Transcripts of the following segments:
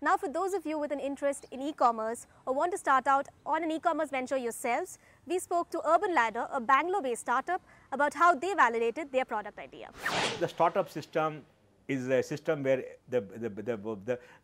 Now, for those of you with an interest in e-commerce or want to start out on an e-commerce venture yourselves, we spoke to Urban Ladder, a Bangalore-based startup, about how they validated their product idea. The startup system is a system where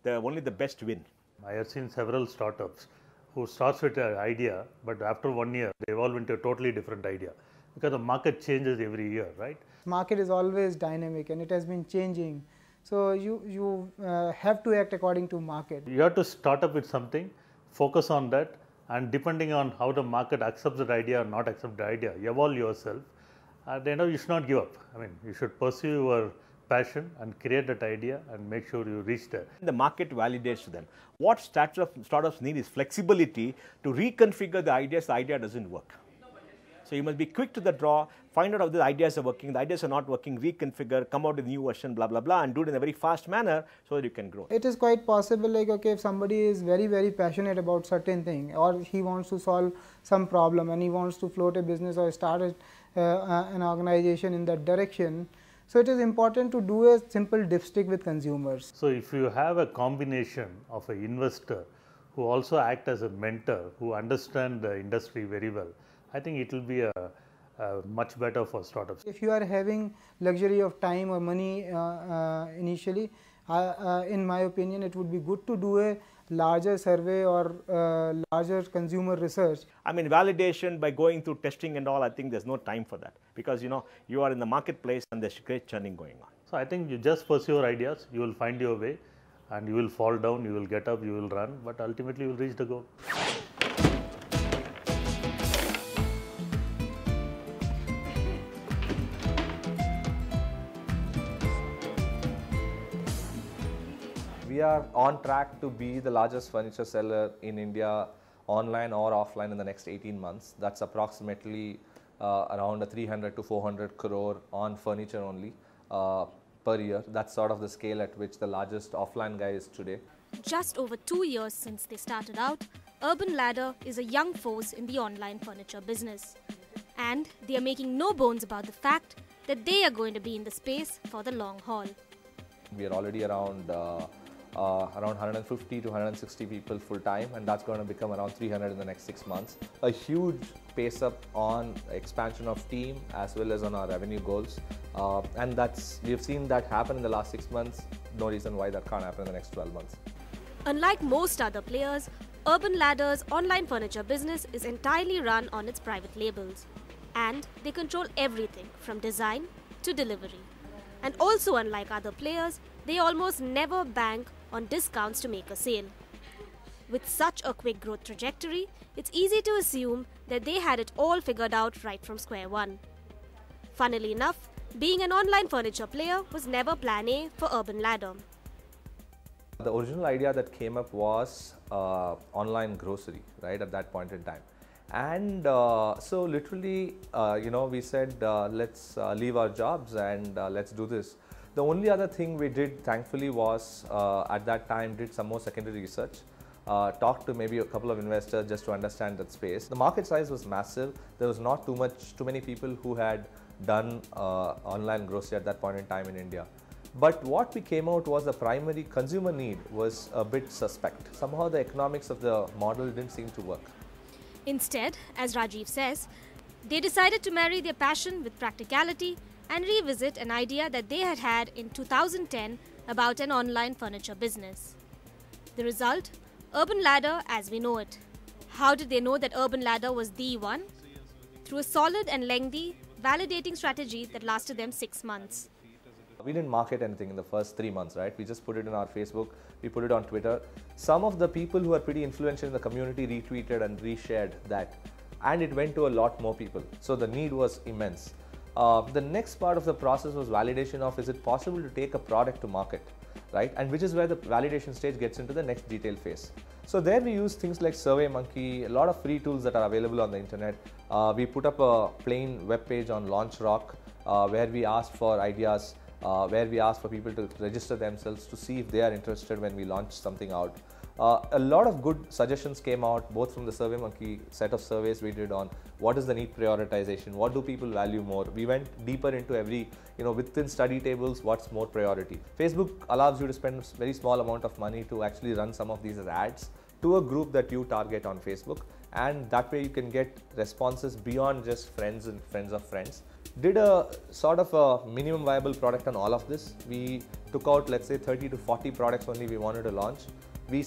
only the best win. I have seen several startups who starts with an idea, but after 1 year, they evolve into a totally different idea because the market changes every year, right? Market is always dynamic and it has been changing. So you have to act according to market. You have to start up with something, focus on that, and depending on how the market accepts that idea or not accept the idea, evolve yourself. And you should not give up. I mean, you should pursue your passion and create that idea and make sure you reach there. The market validates them. What startups need is flexibility to reconfigure the ideas. The idea doesn't work. So you must be quick to the draw, find out how the ideas are working, the ideas are not working, reconfigure, come out with a new version, blah, blah, blah, and do it in a very fast manner so that you can grow. It is quite possible, like, okay, if somebody is very, very passionate about certain thing, or he wants to solve some problem and he wants to float a business or start an organization in that direction. So it is important to do a simple dipstick with consumers. So if you have a combination of an investor who also act as a mentor, who understand the industry very well, I think it will be much better for startups. If you are having luxury of time or money initially, in my opinion, it would be good to do a larger survey or larger consumer research. I mean, validation by going through testing and all, I think there's no time for that because you are in the marketplace and there's great churning going on. So I think you just pursue your ideas, you will find your way and you will fall down, you will get up, you will run, but ultimately you will reach the goal. We are on track to be the largest furniture seller in India, online or offline, in the next 18 months. That's approximately around a 300 to 400 crore on furniture only per year. That's sort of the scale at which the largest offline guy is today. Just over 2 years since they started out, Urban Ladder is a young force in the online furniture business. And they are making no bones about the fact that they are going to be in the space for the long haul. We are already around 150 to 160 people full time, and that's going to become around 300 in the next 6 months. A huge pace up on expansion of team as well as on our revenue goals, and we've seen that happen in the last 6 months. No reason why that can't happen in the next 12 months. Unlike most other players, Urban Ladder's online furniture business is entirely run on its private labels, and they control everything from design to delivery. And also, unlike other players, they almost never bank on discounts to make a sale. With such a quick growth trajectory, it's easy to assume that they had it all figured out right from square one. Funnily enough, being an online furniture player was never plan A for Urban Ladder. The original idea that came up was online grocery, right, at that point in time. And so literally, we said, let's leave our jobs and let's do this. The only other thing we did, thankfully, was at that time did some more secondary research, talked to maybe a couple of investors just to understand that space. The market size was massive. There was not too many people who had done online grocery at that point in time in India. But what we came out was the primary consumer need was a bit suspect. Somehow the economics of the model didn't seem to work. Instead, as Rajiv says, they decided to marry their passion with practicality and revisit an idea that they had had in 2010 about an online furniture business. The result? Urban Ladder as we know it. How did they know that Urban Ladder was the one? Through a solid and lengthy validating strategy that lasted them 6 months. We didn't market anything in the first 3 months, right? We just put it in our Facebook, we put it on Twitter. Some of the people who are pretty influential in the community retweeted and reshared that, and it went to a lot more people. So the need was immense. The next part of the process was validation of, is it possible to take a product to market, right? And which is where the validation stage gets into the next detail phase. So there we use things like SurveyMonkey, a lot of free tools that are available on the internet. We put up a plain web page on LaunchRock where we asked for ideas. where we asked for people to register themselves to see if they are interested when we launch something out. A lot of good suggestions came out, both from the SurveyMonkey set of surveys we did on what is the need prioritization, what do people value more. We went deeper into every, within study tables, what's more priority. Facebook allows you to spend a very small amount of money to actually run some of these as ads to a group that you target on Facebook, and that way you can get responses beyond just friends and friends of friends. Did a sort of a minimum viable product on all of this. We took out, let's say, 30 to 40 products only we wanted to launch. We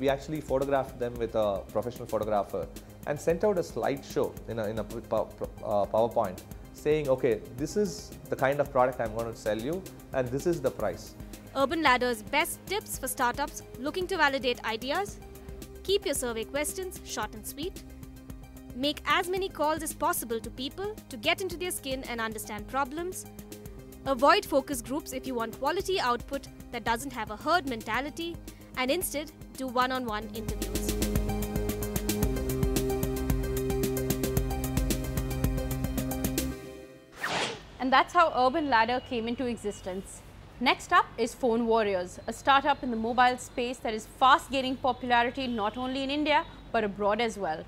actually photographed them with a professional photographer and sent out a slideshow in a PowerPoint saying, okay, this is the kind of product I'm going to sell you and this is the price. Urban Ladder's best tips for startups looking to validate ideas: keep your survey questions short and sweet. Make as many calls as possible to people to get into their skin and understand problems. Avoid focus groups if you want quality output that doesn't have a herd mentality, and instead do one-on-one interviews. And that's how Urban Ladder came into existence. Next up is PhoneWarriors, a startup in the mobile space that is fast gaining popularity not only in India but abroad as well.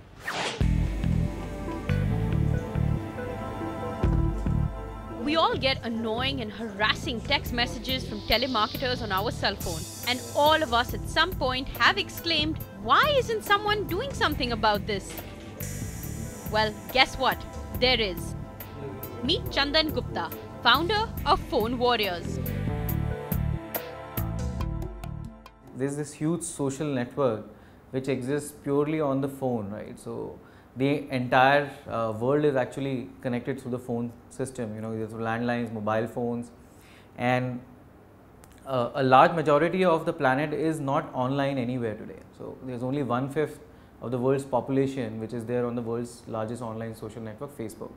We all get annoying and harassing text messages from telemarketers on our cell phone. And all of us at some point have exclaimed, why isn't someone doing something about this? Well, guess what? There is. Meet Chandan Gupta, founder of PhoneWarriors. There's this huge social network which exists purely on the phone, right? So the entire world is actually connected through the phone system, there's landlines, mobile phones, and a large majority of the planet is not online anywhere today. So there's only 1/5 of the world's population which is there on the world's largest online social network, Facebook.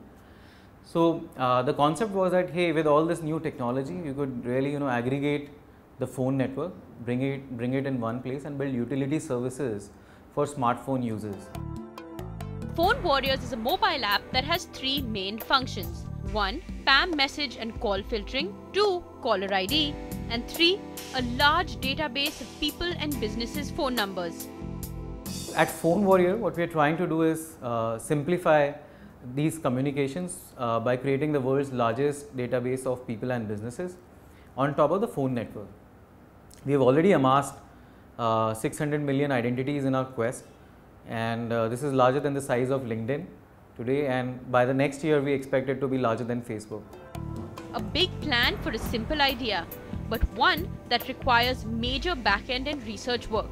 So the concept was that, hey, with all this new technology, you could really aggregate the phone network, bring it in one place and build utility services for smartphone users. PhoneWarriors is a mobile app that has 3 main functions. 1. PAM message and call filtering. 2. Caller ID. And 3. A large database of people and businesses' phone numbers. At PhoneWarrior, what we are trying to do is simplify these communications by creating the world's largest database of people and businesses on top of the phone network. We have already amassed 600 million identities in our quest, and this is larger than the size of LinkedIn today, and by the next year we expect it to be larger than Facebook. A big plan for a simple idea, but one that requires major back-end and research work.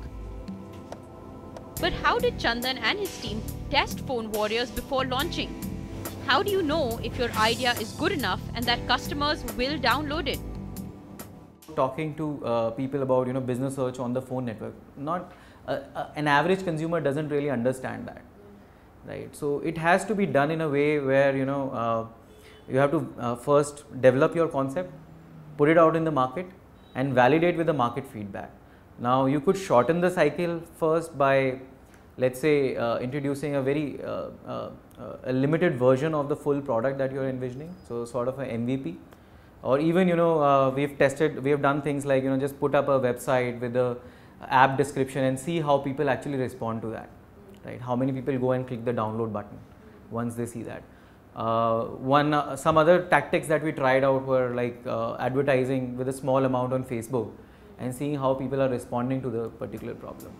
But how did Chandan and his team test PhoneWarriors before launching? How do you know if your idea is good enough and that customers will download it? Talking to people about business search on the phone network, not an average consumer doesn't really understand that, right? So it has to be done in a way where you have to first develop your concept, put it out in the market and validate with the market feedback. Now you could shorten the cycle first by, let's say, introducing a very a limited version of the full product that you're envisioning, so sort of an MVP. Or even we have done things like just put up a website with the app description and see how people actually respond to that, right? How many people go and click the download button once they see that. Some other tactics that we tried out were like advertising with a small amount on Facebook and seeing how people are responding to the particular problem.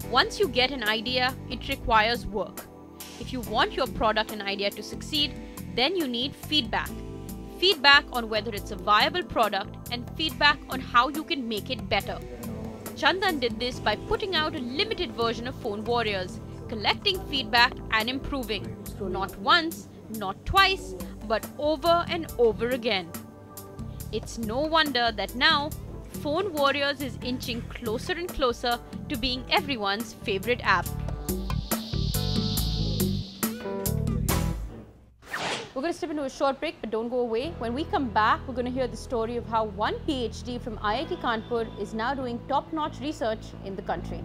Once you get an idea, it requires work. If you want your product and idea to succeed, then you need feedback. Feedback on whether it's a viable product and feedback on how you can make it better. Chandan did this by putting out a limited version of PhoneWarriors, collecting feedback and improving. Not once, not twice, but over and over again. It's no wonder that now PhoneWarriors is inching closer and closer to being everyone's favorite app. We're going to step into a short break, but don't go away. When we come back, we're going to hear the story of how one PhD from IIT Kanpur is now doing top-notch research in the country.